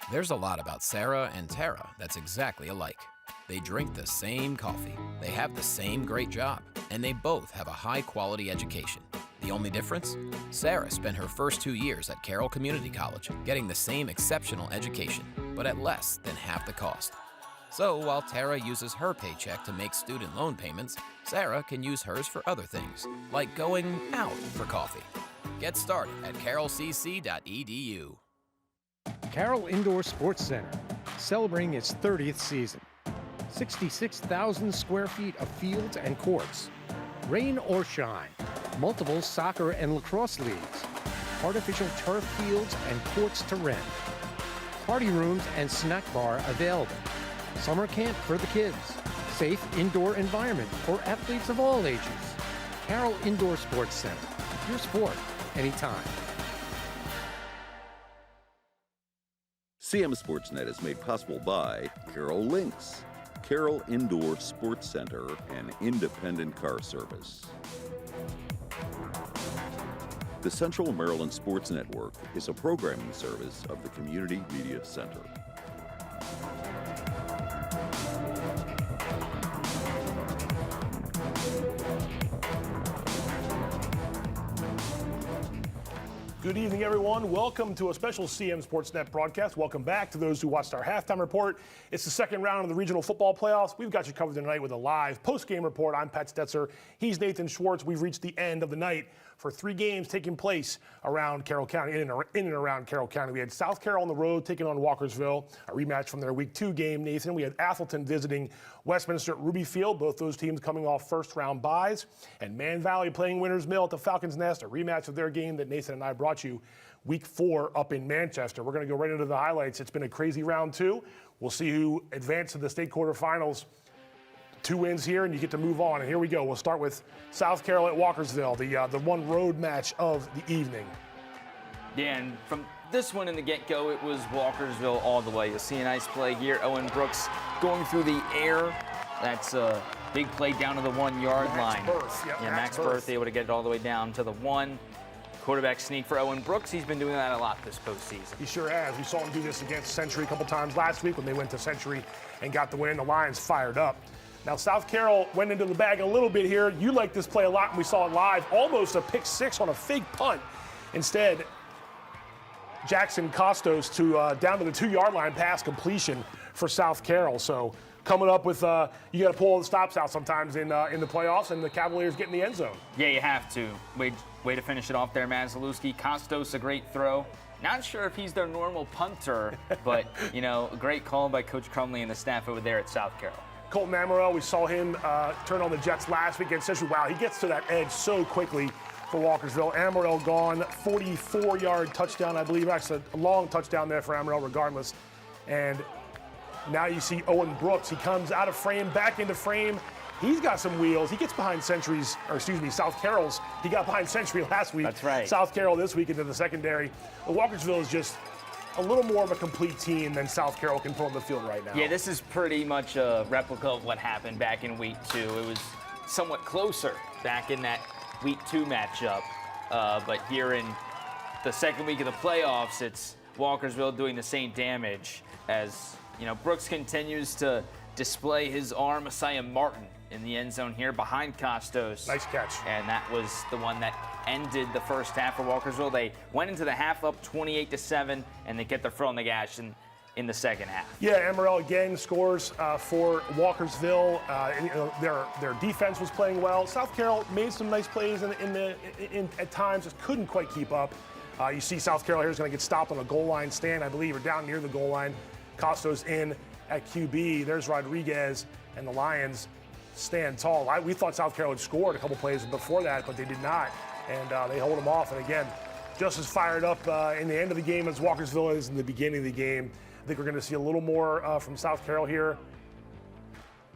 There's a lot about Sarah and Tara that's exactly alike. They drink the same coffee, they have the same great job, and they both have a high-quality education. The only difference? Sarah spent her first 2 years at Carroll Community College, getting the same exceptional education, but at less than half the cost. So while Tara uses her paycheck to make student loan payments, Sarah can use hers for other things, like going out for coffee. Get started at carrollcc.edu. Carroll Indoor Sports Center, celebrating its 30th season. 66,000 square feet of fields and courts. Rain or shine, multiple soccer and lacrosse leagues. Artificial turf fields and courts to rent. Party rooms and snack bar available. Summer camp for the kids. Safe indoor environment for athletes of all ages. Carroll Indoor Sports Center. Your sport, anytime. CMSportsNet is made possible by Carroll Links, Carroll Indoor Sports Center, and Independent Car Service. The Central Maryland Sports Network is a programming service of the Community Media Center. Good evening, everyone. Welcome to a special CM Sportsnet broadcast. Welcome back to those who watched our halftime report. It's the second round of the regional football playoffs. We've got you covered tonight with a live post-game report. I'm Pat Stoetzer. He's Nathan Schwartz. We've reached the end of the night for 3 games taking place around Carroll County, in and around Carroll County. We had South Carroll on the road taking on Walkersville, a rematch from their Week 2 game, Nathan. We had Atholton visiting Westminster at Ruby Field, both those teams coming off first-round byes. And Man Valley playing Winners Mill at the Falcons Nest, a rematch of their game that Nathan and I brought you Week 4 up in Manchester. We're going to go right into the highlights. It's been a crazy round 2. We'll see who advanced to the state quarterfinals. 2 wins here, and you get to move on. And here we go. We'll start with South Carroll at Walkersville, the one road match of the evening. Yeah, and from this one in the get-go, it was Walkersville all the way. You'll see a nice play here. Owen Brooks going through the air. That's a big play down to the 1-yard line. Max Berth able to get it all the way down to the 1. Quarterback sneak for Owen Brooks. He's been doing that a lot this postseason. He sure has. We saw him do this against Century a couple times last week when they went to Century and got the win. The Lions fired up. Now, South Carroll went into the bag a little bit here. You liked this play a lot, and we saw it live. Almost a pick 6 on a fake punt. Instead, Jackson Costos to down to the 2-yard line pass completion for South Carroll. So coming up with, you got to pull all the stops out sometimes in the playoffs, and the Cavaliers get in the end zone. Yeah, you have to. Way to finish it off there, Mazalewski. Costos, a great throw. Not sure if he's their normal punter, but, a great call by Coach Crumley and the staff over there at South Carroll. Colton Amaral, we saw him turn on the Jets last week against Century. Wow, he gets to that edge so quickly for Walkersville. Amaral gone, 44-yard touchdown, I believe. Actually, a long touchdown there for Amaral regardless. And now you see Owen Brooks. He comes out of frame, back into frame. He's got some wheels. He gets behind South Carroll's. He got behind Century last week. That's right. South Carroll this week into the secondary. But Walkersville is just a little more of a complete team than South Carroll can put on the field right now. Yeah, this is pretty much a replica of what happened back in Week 2. It was somewhat closer back in that Week 2 matchup. But here in the second week of the playoffs, it's Walkersville doing the same damage as, Brooks continues to display his arm. Messiah Martin in the end zone here behind Costos. Nice catch. And that was the one that ended the first half for Walkersville. They went into the half up 28-7, and they get their foot on the gas in the second half. Yeah, Amaral again scores for Walkersville. Their defense was playing well. South Carroll made some nice plays at times, just couldn't quite keep up. You see South Carroll here is going to get stopped on a goal line stand, I believe, or down near the goal line. Costos in at QB. There's Rodriguez, and the Lions stand tall. We thought South Carroll had scored a couple plays before that, but they did not, and they hold them off. And again, just as fired up in the end of the game as Walkersville is in the beginning of the game. I think we're going to see a little more from South Carroll here.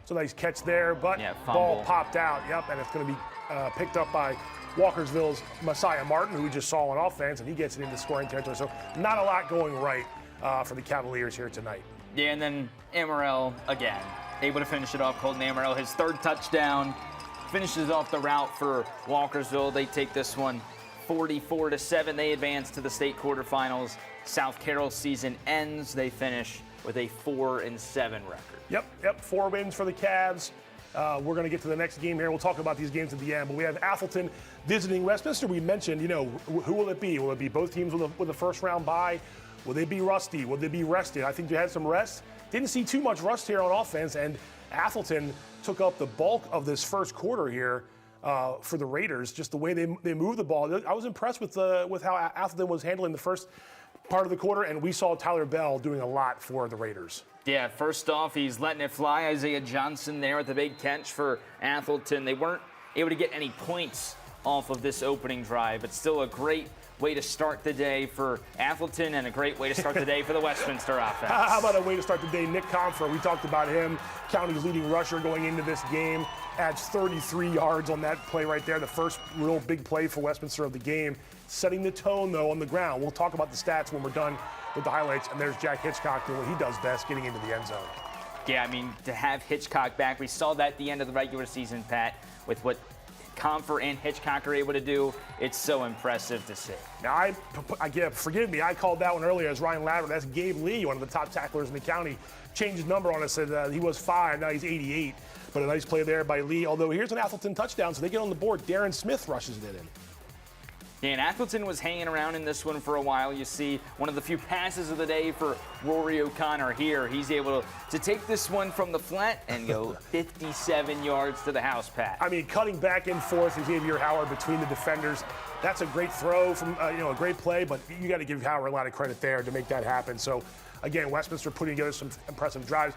So nice catch there, but ball popped out. Yep, and it's going to be picked up by Walkersville's Messiah Martin, who we just saw on offense, and he gets it into scoring territory. So not a lot going right for the Cavaliers here tonight. Yeah, and then Amaral again, able to finish it off. Colton Amaral, his 3rd touchdown, finishes off the route for Walkersville. They take this one 44-7. They advance to the state quarterfinals. South Carroll's season ends. They finish with a 4-7 record. Yep. 4 wins for the Cavs. We're going to get to the next game here. We'll talk about these games at the end. But we have Atholton visiting Westminster. We mentioned, who will it be? Will it be both teams with a first-round bye? Will they be rusty? Will they be rested? I think they had some rest. Didn't see too much rust here on offense, and Atholton took up the bulk of this first quarter here for the Raiders. Just the way they moved the ball. I was impressed with how Atholton was handling the first part of the quarter, and we saw Tyler Bell doing a lot for the Raiders. Yeah, first off, he's letting it fly. Isaiah Johnson there with the big catch for Atholton. They weren't able to get any points off of this opening drive, but still a great way to start the day for Atholton and a great way to start the day for the Westminster offense. How about a way to start the day? Nick Comfer, we talked about him, county's leading rusher going into this game, adds 33 yards on that play right there, the first real big play for Westminster of the game, setting the tone, though, on the ground. We'll talk about the stats when we're done with the highlights, and there's Jack Hitchcock doing what he does best, getting into the end zone. Yeah, I mean, to have Hitchcock back, we saw that at the end of the regular season, Pat, with what Comfer and Hitchcock are able to do. It's so impressive to see. Now, forgive me, I called that one earlier as Ryan Ladder. That's Gabe Lee, one of the top tacklers in the county. Changed his number on us, said he was 5, now he's 88. But a nice play there by Lee. Although here's an Atholton touchdown, so they get on the board. Darren Smith rushes it in. Yeah, and Atholton was hanging around in this one for a while. You see one of the few passes of the day for Rory O'Connor here. He's able to take this one from the flat and go 57 yards to the house, Pat. I mean, cutting back and forth with Xavier Howard between the defenders. That's a great throw from, a great play, but you got to give Howard a lot of credit there to make that happen. So, again, Westminster putting together some impressive drives.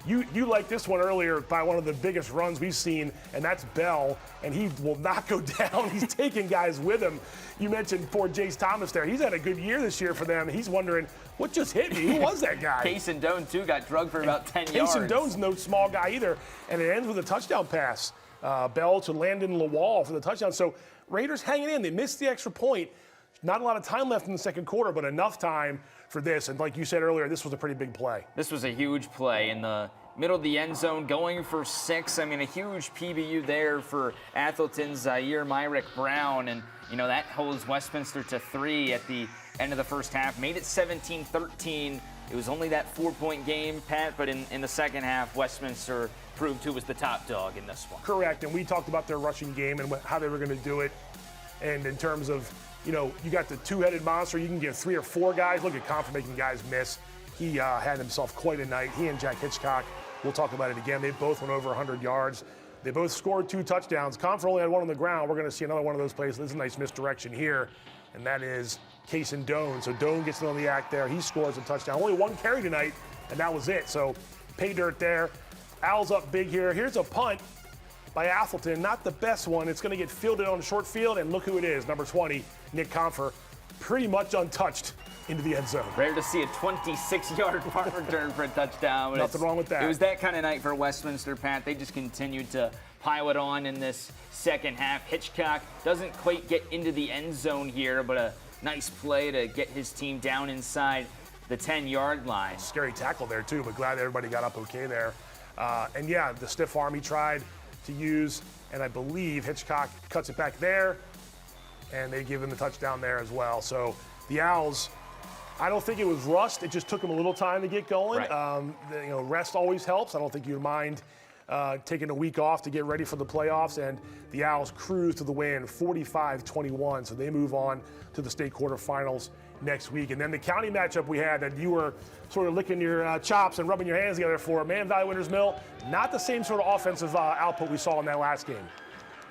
You liked this one earlier by one of the biggest runs we've seen, and that's Bell, and he will not go down. He's taking guys with him. You mentioned poor Jace Thomas there. He's had a good year this year for them. He's wondering, what just hit me? Who was that guy? Kaysen Doan, too, got drugged for about 10 yards. Kaysen Doan's no small guy either, and it ends with a touchdown pass. Bell to Landon Lawal for the touchdown. So Raiders hanging in. They missed the extra point. Not a lot of time left in the second quarter, but enough time for this. And like you said earlier, this was a pretty big play. This was a huge play in the middle of the end zone, going for 6. I mean, a huge PBU there for Atholton's Zaire Myrick Brown. And, that holds Westminster to 3 at the end of the first half. Made it 17-13. It was only that 4-point game, Pat, but in the second half, Westminster proved who was the top dog in this one. Correct, and we talked about their rushing game and how they were going to do it. And in terms of, you got the two-headed monster. You can get 3 or 4 guys. Look at Comfer making guys miss. He had himself quite a night. He and Jack Hitchcock, we'll talk about it again. They both went over 100 yards. They both scored 2 touchdowns. Comfer only had 1 on the ground. We're going to see another one of those plays. This is a nice misdirection here, and that is Kaysen Doan. So Doan gets in on the act there. He scores a touchdown. Only 1 carry tonight, and that was it. So pay dirt there. Owls up big here. Here's a punt by Atholton. Not the best one. It's going to get fielded on the short field, and look who it is, number 20, Nick Comfer, pretty much untouched into the end zone. Rare to see a 26-yard punt return for a touchdown. Nothing wrong with that. It was that kind of night for Westminster, Pat. They just continued to pile it on in this second half. Hitchcock doesn't quite get into the end zone here, but a nice play to get his team down inside the 10-yard line. Scary tackle there, too, but glad everybody got up okay there. And, yeah, the stiff arm he tried to use, and I believe Hitchcock cuts it back there, and they give him the touchdown there as well. So the Owls, I don't think it was rust. It just took them a little time to get going. Right. Rest always helps. I don't think you'd mind taking a week off to get ready for the playoffs. And the Owls cruise to the win, 45-21. So they move on to the state quarterfinals next week. And then the county matchup we had that you were sort of licking your chops and rubbing your hands together for, Man Valley Winters Mill, not the same sort of offensive output we saw in that last game.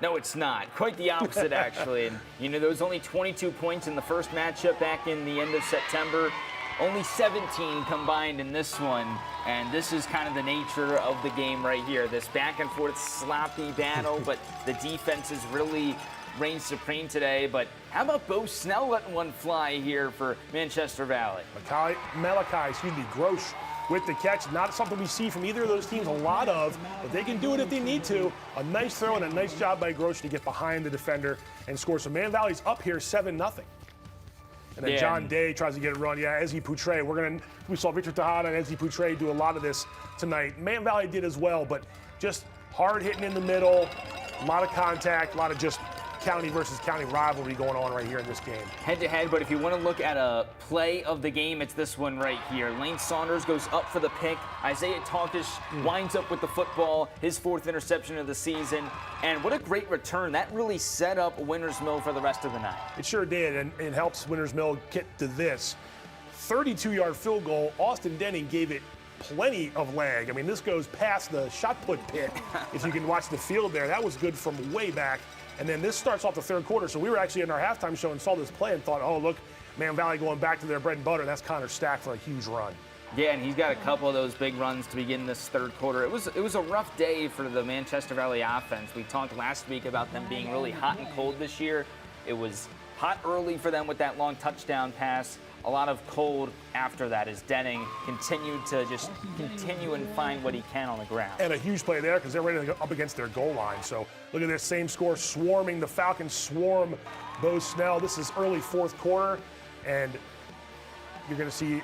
No, it's not. Quite the opposite, actually. And, there was only 22 points in the first matchup back in the end of September. Only 17 combined in this one. And this is kind of the nature of the game right here. This back and forth sloppy battle, but the defenses really reigned supreme today. But how about Bo Snell letting one fly here for Manchester Valley? Malachi, Grosh with the catch. Not something we see from either of those teams a lot of, but they can do it if they need to. A nice throw and a nice job by Grosh to get behind the defender and score. So Man Valley's up here 7-0. And then John Day tries to get a run. Yeah, Ezzy Poutre. We saw Victor Tejada and Ezzy Poutre do a lot of this tonight. Man Valley did as well, but just hard hitting in the middle, a lot of contact, a lot of just county versus county rivalry going on right here in this game. Head-to-head, but if you want to look at a play of the game, it's this one right here. Lane Saunders goes up for the pick. Isaiah Talkish winds up with the football, his 4th interception of the season. And what a great return. That really set up Winters Mill for the rest of the night. It sure did, and it helps Winters Mill get to this. 32-yard field goal. Austin Denning gave it plenty of leg. I mean, this goes past the shot put pit. If you can watch the field there, that was good from way back. And then this starts off the 3rd quarter. So we were actually in our halftime show and saw this play and thought, oh, look, Man Valley going back to their bread and butter. That's Connor Stack for a huge run. Yeah, and he's got a couple of those big runs to begin this 3rd quarter. It was a rough day for the Manchester Valley offense. We talked last week about them being really hot and cold this year. It was hot early for them with that long touchdown pass. A lot of cold after that as Denning continued to just continue and find what he can on the ground. And a huge play there because they're ready to go up against their goal line. So look at this same score, swarming. The Falcons swarm Bo Snell. This is early 4th quarter, and you're going to see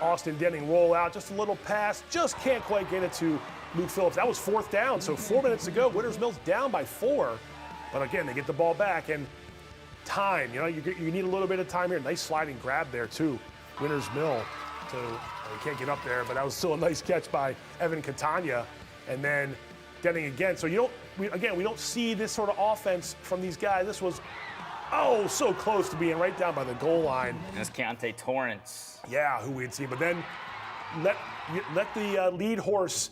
Austin Denning roll out. Just a little pass. Just can't quite get it to Luke Phillips. That was 4th down, so 4 minutes to go. Winters Mill's down by 4. But again, they get the ball back. And time, you need a little bit of time here. Nice sliding grab there too, Winters Mill. So he can't get up there, but that was still a nice catch by Evan Catania. And then Denning again. So we don't see this sort of offense from these guys. This was, so close to being right down by the goal line. And it's Keontae Torrance. Yeah, who we'd see. But then let the lead horse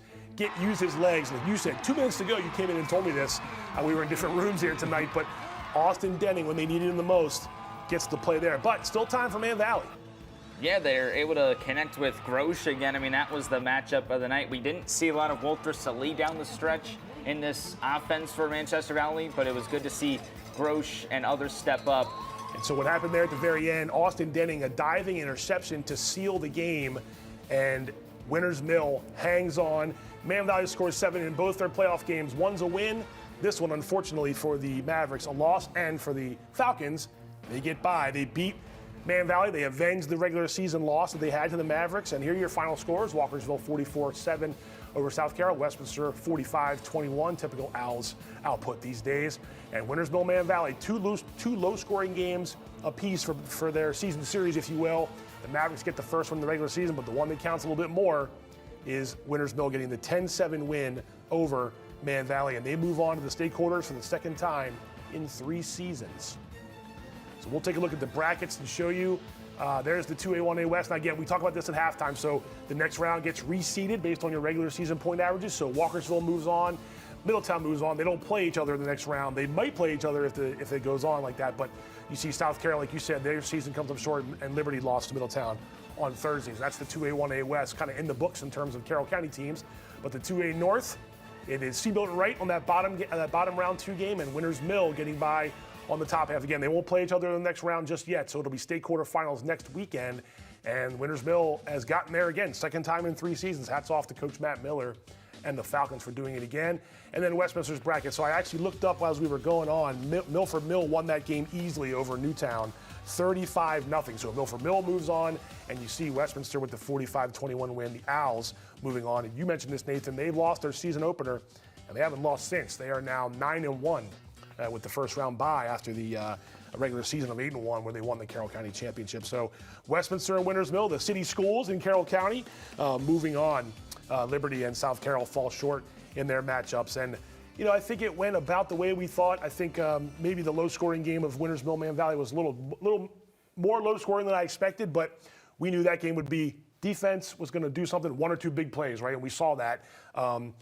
use his legs. Like you said, 2 minutes to go, you came in and told me this. We were in different rooms here tonight, but Austin Denning, when they needed him the most, gets the play there. But still time for Man Valley. Yeah, they're able to connect with Grosh again. I mean, that was the matchup of the night. We didn't see a lot of Walter Salee down the stretch in this offense for Manchester Valley, but it was good to see Grosh and others step up. And so what happened there at the very end, Austin Denning, a diving interception to seal the game, and Winters Mill hangs on. Man Valley scores 7 in both their playoff games. One's a win. This one, unfortunately, for the Mavericks, a loss, and for the Falcons, they get by. They beat Man Valley. They avenged the regular season loss that they had to the Mavericks. And here are your final scores. Walkersville 44-7 over South Carroll. Westminster 45-21, typical Owls output these days. And Winters Mill, Man Valley, two low-scoring games apiece for their season series, if you will. The Mavericks get the first one in the regular season, but the one that counts a little bit more is Winters Mill getting the 10-7 win over Man Valley, and they move on to the state quarters for the 2nd time in 3 seasons. So we'll take a look at the brackets and show you. There's the 2A, 1A West. Now again, we talk about this at halftime, so the next round gets reseeded based on your regular season point averages. So Walkersville moves on, Middletown moves on. They don't play each other in the next round. They might play each other if it goes on like that, but you see South Carroll, like you said, their season comes up short, and Liberty lost to Middletown on Thursdays. That's the 2A, 1A West, kind of in the books in terms of Carroll County teams. But the 2A North, it is Seabolt Wright on that bottom round 2 game, and Winters Mill getting by on the top half. Again, they won't play each other in the next round just yet, so it'll be state quarterfinals next weekend. And Winters Mill has gotten there again, 2nd time in 3 seasons. Hats off to Coach Matt Miller and the Falcons for doing it again. And then Westminster's bracket. So I actually looked up as we were going on. Milford Mill won that game easily over Newtown, 35-0. So Milford Mill moves on, and you see Westminster with the 45-21 win. The Owls moving on. And you mentioned this, Nathan. They've lost their season opener, and they haven't lost since. They are now 9-1 with the first round bye after the regular season of 8-1 where they won the Carroll County Championship. So Westminster and Winters Mill, the city schools in Carroll County, moving on. Liberty and South Carroll fall short in their matchups. And, I think it went about the way we thought. I think maybe the low-scoring game of Winters Mill, Man Valley was a little more low-scoring than I expected, but we knew that game would be defense was going to do something, 1 or 2 big plays, right? And we saw that.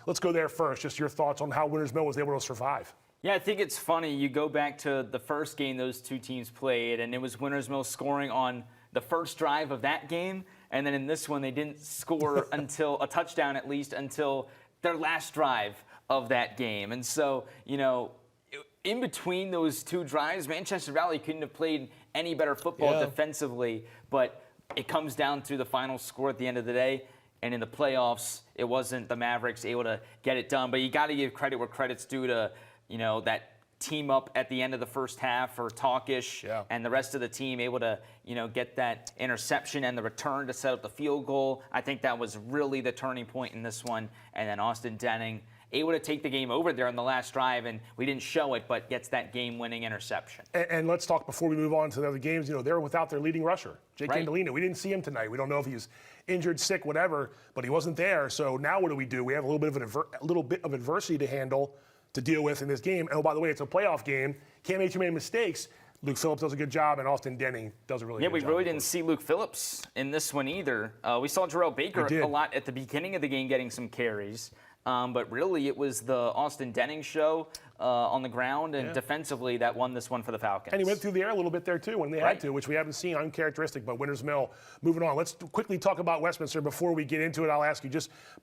Let's go there first. Just your thoughts on how Winters Mill was able to survive. Yeah, I think it's funny. You go back to the first game those 2 teams played, and it was Winters Mill scoring on the first drive of that game. And then in this one, they didn't score until a touchdown, at least, until their last drive of that game. And so, in between those 2 drives, Manchester Valley couldn't have played any better football defensively. But it comes down to the final score at the end of the day. And in the playoffs, it wasn't the Mavericks able to get it done. But you got to give credit where credit's due to, that team up at the end of the first half for Talkish and the rest of the team able to, get that interception and the return to set up the field goal. I think that was really the turning point in this one. And then Austin Denning able to take the game over there on the last drive, and we didn't show it, but gets that game-winning interception. And let's talk before we move on to the other games. They're without their leading rusher, Jake Andolino. We didn't see him tonight. We don't know if he was injured, sick, whatever, but he wasn't there. So now what do? We have a little bit of adversity to handle, to deal with in this game. And by the way, it's a playoff game. Can't make too many mistakes. Luke Phillips does a good job, and Austin Denning does a really good job. Yeah, we really didn't see Luke Phillips in this one either. We saw Jarrell Baker a lot at the beginning of the game getting some carries. But really, it was the Austin Denning show on the ground and defensively that won this one for the Falcons. And he went through the air a little bit there, too, when they had to, which we haven't seen, uncharacteristic. But Winters Mill, moving on. Let's quickly talk about Westminster. Before we get into it, I'll ask you,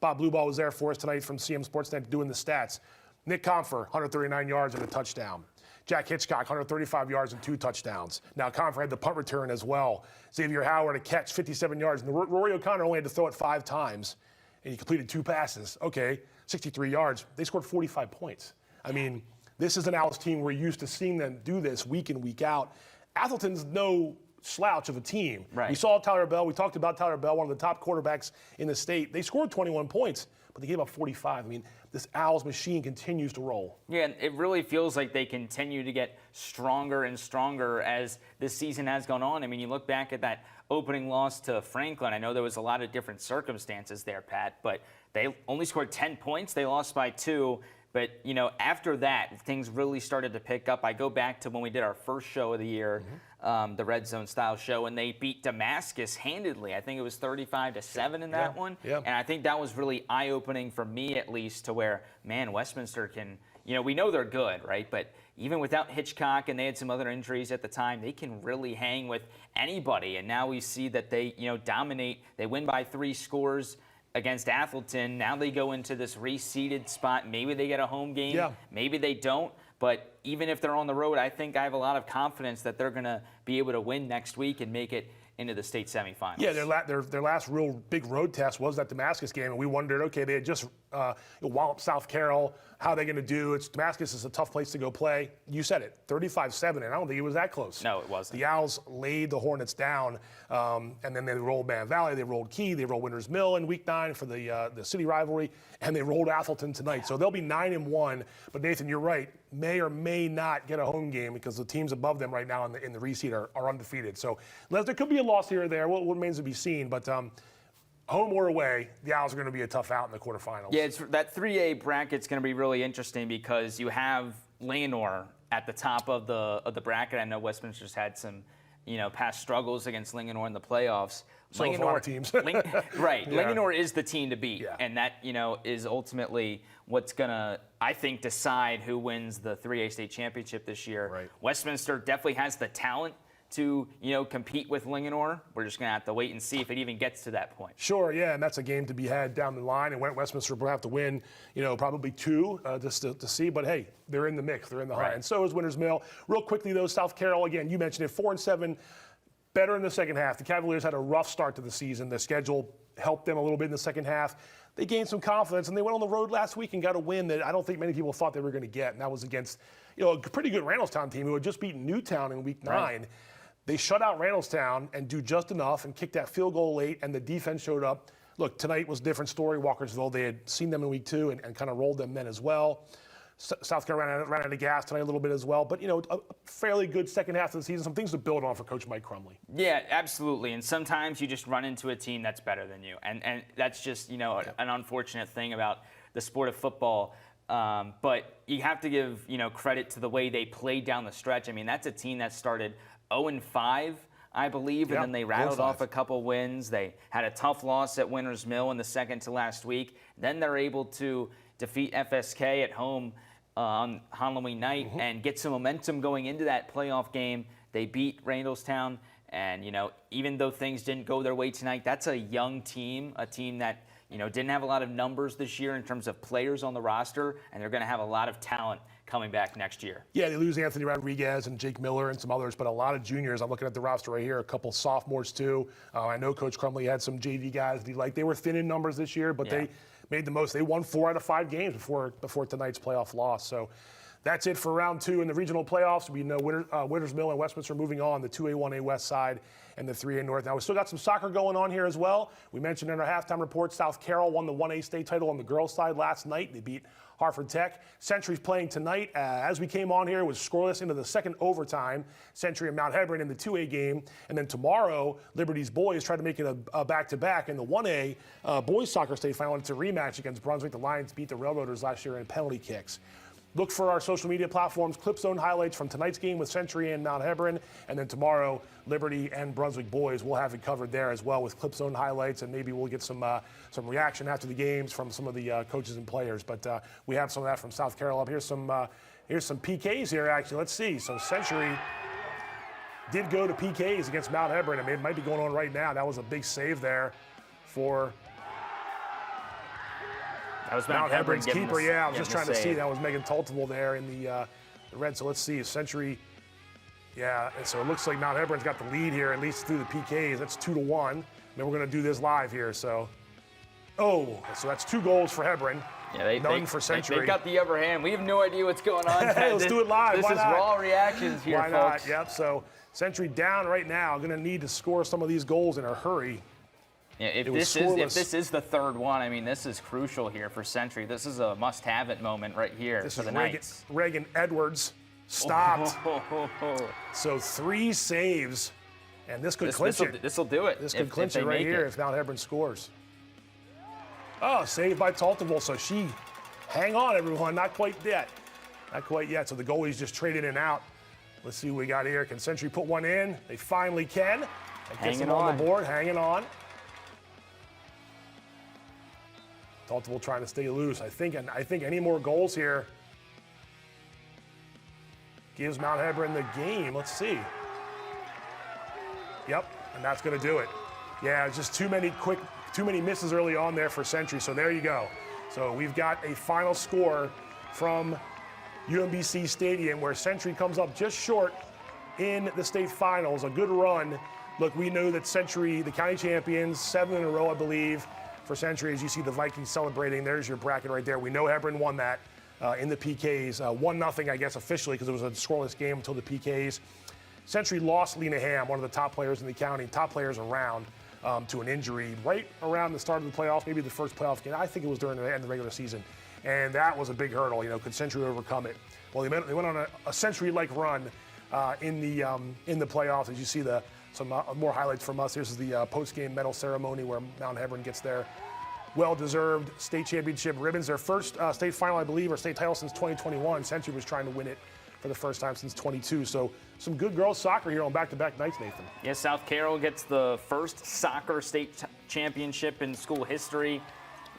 Bob Blueball was there for us tonight from CMSportsNet doing the stats. Nick Comfer, 139 yards and a touchdown. Jack Hitchcock, 135 yards and 2 touchdowns. Now, Comfer had the punt return as well. Xavier Howard, a catch, 57 yards. And Rory O'Connor only had to throw it 5 times, and he completed 2 passes. Okay, 63 yards. They scored 45 points. I mean, this is an Owls team we're used to seeing them do this week in, week out. Atholton's no slouch of a team. Right. We saw Tyler Bell. We talked about Tyler Bell, one of the top quarterbacks in the state. They scored 21 points, but they gave up 45. I mean, this Owls machine continues to roll. Yeah, and it really feels like they continue to get stronger and stronger as this season has gone on. I mean, you look back at that opening loss to Franklin. I know there was a lot of different circumstances there, Pat, but they only scored 10 points. They lost by 2. But, after that, things really started to pick up. I go back to when we did our first show of the year, the Red Zone style show, and they beat Damascus handedly. I think it was 35-7 in that one. Yeah. And I think that was really eye-opening for me, at least, to where, man, Westminster can, we know they're good, right? But even without Hitchcock, and they had some other injuries at the time, they can really hang with anybody. And now we see that they, dominate. They win by 3 scores against Atholton. Now they go into this reseeded spot. Maybe they get a home game. Yeah. Maybe they don't. But even if they're on the road, I think I have a lot of confidence that they're going to be able to win next week and make it into the state semifinals. Yeah, their last real big road test was that Damascus game, and we wondered, okay, they had just walloped South Carroll. How are they going to do? Damascus is a tough place to go play. You said it, 35-7, and I don't think it was that close. No, it wasn't. The Owls laid the Hornets down, and then they rolled Man Valley, they rolled Key, they rolled Winters Mill in Week 9 for the city rivalry, and they rolled Atholton tonight. So they'll be 9-1. But Nathan, you're right, may or may not get a home game because the teams above them right now in the reseed are undefeated. So there could be a loss here or there. What remains to be seen, but. Home or away, the Owls are going to be a tough out in the quarterfinals. Yeah, that 3A bracket's going to be really interesting because you have Linganore at the top of the bracket. I know Westminster's had some, past struggles against Linganore in the playoffs. So a lot of teams. Right. Yeah. Linganore is the team to beat. Yeah. And that, is ultimately what's going to, I think, decide who wins the 3A state championship this year. Right. Westminster definitely has the talent to, compete with Linganore. We're just going to have to wait and see if it even gets to that point. Sure, yeah, and that's a game to be had down the line, and Westminster will have to win, probably 2 just to see. But, hey, they're in the mix. They're in the hunt. And so is Winters Mill. Real quickly, though, South Carroll, again, you mentioned it, 4-7, better in the second half. The Cavaliers had a rough start to the season. The schedule helped them a little bit in the second half. They gained some confidence, and they went on the road last week and got a win that I don't think many people thought they were going to get, and that was against a pretty good Randallstown team who had just beaten Newtown in Week 9. Right. They shut out Randallstown and do just enough and kicked that field goal late, and the defense showed up. Look, tonight was a different story. Walkersville, they had seen them in Week 2 and kind of rolled them then as well. South Carolina ran out of gas tonight a little bit as well. But, a fairly good second half of the season. Some things to build on for Coach Mike Crumley. Yeah, absolutely. And sometimes you just run into a team that's better than you. And that's just, an unfortunate thing about the sport of football. But you have to give, credit to the way they played down the stretch. I mean, that's a team that started 0-5, I believe, and then they rattled off a couple wins. They had a tough loss at Winters Mill in the second to last week. Then they're able to defeat FSK at home on Halloween night and get some momentum going into that playoff game. They beat Randallstown, and, even though things didn't go their way tonight, that's a young team, a team that, didn't have a lot of numbers this year in terms of players on the roster, and they're going to have a lot of talent coming back next year. Yeah, they lose Anthony Rodriguez and Jake Miller and some others, but a lot of juniors. I'm looking at the roster right here, a couple sophomores too. I know Coach Crumley had some JV guys that he liked. They were thin in numbers this year, but they made the most. They won 4 out of 5 games before tonight's playoff loss. So that's it for round 2 in the regional playoffs. We know Winters Mill and Westminster moving on, the 2A, 1A West side and the 3A North. Now, we still got some soccer going on here as well. We mentioned in our halftime report, South Carroll won the 1A state title on the girls' side last night. They beat Hartford Tech. Century's playing tonight. As we came on here, it was scoreless into the second overtime. Century and Mount Hebron in the 2A game. And then tomorrow, Liberty's boys try to make it a back-to-back in the 1A boys soccer state final. It's a rematch against Brunswick. The Lions beat the Railroaders last year in penalty kicks. Look for our social media platforms, Clip Zone highlights from tonight's game with Century and Mount Hebron. And then tomorrow, Liberty and Brunswick boys, we'll have it covered there as well with Clip Zone highlights. And maybe we'll get some reaction after the games from some of the coaches and players. But we have some of that from South Carroll up. Here's some PKs here, actually. Let's see. So Century did go to PKs against Mount Hebron. I mean, it might be going on right now. That was a big save there for That was Mount Hebron's keeper. I was just trying to see. That was Megan Tultival there in the red. So let's see. Century. Yeah, and so it looks like Mount Hebron's got the lead here, at least through the PKs. That's 2-1. And then we're going to do this live here. So that's 2 goals for Hebron. Yeah, none for Century. They got the upper hand. We have no idea what's going on. Let's do it live. This Why is not? raw reactions here, Why folks. not? Yep. So Century down right now. Going to need to score some of these goals in a hurry. Yeah, if this is the third one, I mean, this is crucial here for Century. This is a must-have-it moment right here for the Knights. Reagan Edwards stopped. So 3 saves, and this could clinch it. This will do it. This could clinch it right here if Mount Hebron scores. Oh, saved by Tultival. So hang on, everyone. Not quite yet. Not quite yet. So the goalie's just traded in and out. Let's see what we got here. Can Century put one in? They finally can. That gets them on the board. Hanging on. Tultival trying to stay loose. I think any more goals here gives Mount Hebron the game. Let's see. Yep, and that's going to do it. Yeah, just too many misses early on there for Century. So there you go. So we've got a final score from UMBC Stadium where Century comes up just short in the state finals. A good run. Look, we know that Century, the county champions, 7 in a row, I believe. For Century, as you see the Vikings celebrating, there's your bracket right there. We know Hebron won that in the PKs. 1-0, I guess, officially, because it was a scoreless game until the PKs. Century lost Lena Ham, one of the top players in the county, top players around, to an injury right around the start of the playoffs, maybe the first playoff game. I think it was during the end of the regular season. And that was a big hurdle. Could Century overcome it? Well, they went on a Century-like run in the playoffs, as you see some more highlights from us. Here's the post-game medal ceremony where Mount Hebron gets their well-deserved state championship ribbons. Their first state final, I believe, or state title since 2021. Century was trying to win it for the first time since 22. So some good girls soccer here on back-to-back nights, Nathan. Yeah, South Carroll gets the first soccer state championship in school history.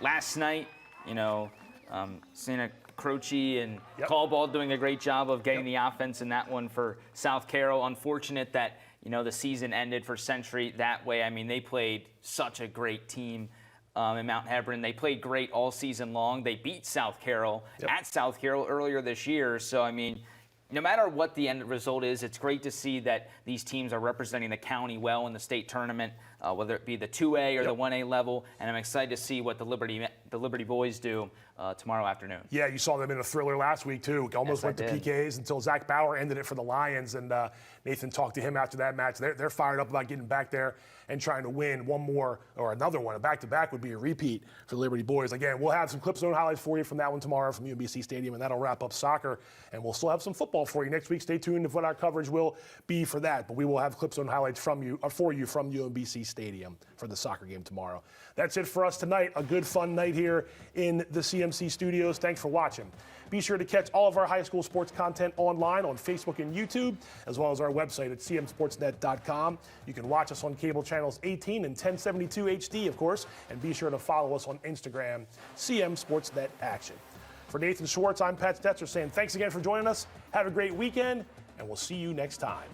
Last night, Santa Croce and Callball doing a great job of getting the offense in that one for South Carroll. Unfortunate that the season ended for Century that way. I mean, they played such a great team in Mount Hebron. They played great all season long. They beat South Carroll at South Carroll earlier this year. So, I mean, no matter what the end result is, it's great to see that these teams are representing the county well in the state tournament, whether it be the 2A or the 1A level. And I'm excited to see what the Liberty boys do tomorrow afternoon. Yeah, you saw them in a thriller last week, too. Almost went to PKs until Zach Bauer ended it for the Lions. And Nathan talked to him after that match. They're fired up about getting back there and trying to win one more or another one. A back-to-back would be a repeat for the Liberty boys. Again, we'll have some Clip Zone highlights for you from that one tomorrow from UMBC Stadium, and that'll wrap up soccer. And we'll still have some football for you next week. Stay tuned to what our coverage will be for that. But we will have Clip Zone highlights for you from UMBC Stadium for the soccer game tomorrow. That's it for us tonight. A good, fun night here in the CMC studios. Thanks for watching. Be sure to catch all of our high school sports content online on Facebook and YouTube, as well as our website at CMSportsNet.com. You can watch us on cable channels 18 and 1072 HD, of course, and be sure to follow us on Instagram, CMSportsNet Action. For Nathan Schwartz, I'm Pat Stoetzer saying thanks again for joining us. Have a great weekend, and we'll see you next time.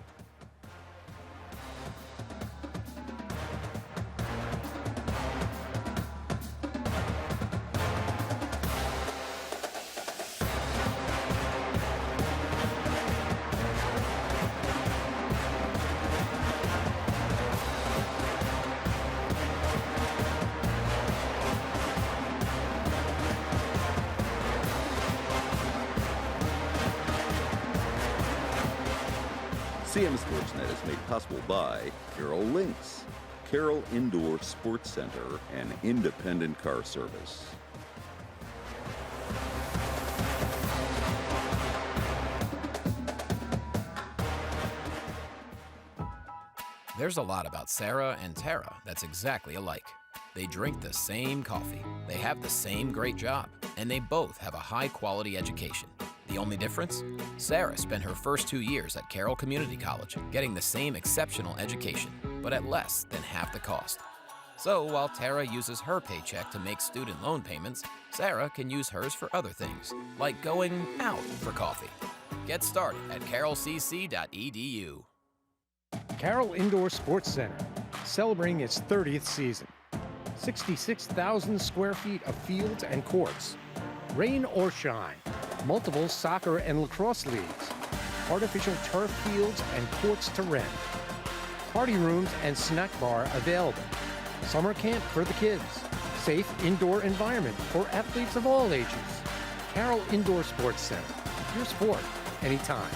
CMSportsNet is made possible by Carroll Links, Carroll Indoor Sports Center, and Independent Car Service. There's a lot about Sarah and Tara that's exactly alike. They drink the same coffee, they have the same great job, and they both have a high-quality education. The only difference? Sarah spent her first 2 years at Carroll Community College, getting the same exceptional education, but at less than half the cost. So while Tara uses her paycheck to make student loan payments, Sarah can use hers for other things, like going out for coffee. Get started at carrollcc.edu. Carroll Indoor Sports Center, celebrating its 30th season. 66,000 square feet of fields and courts. Rain or shine, multiple soccer and lacrosse leagues. Artificial turf fields and courts to rent. Party rooms and snack bar available. Summer camp for the kids. Safe indoor environment for athletes of all ages. Carroll Indoor Sports Center. Your sport, anytime.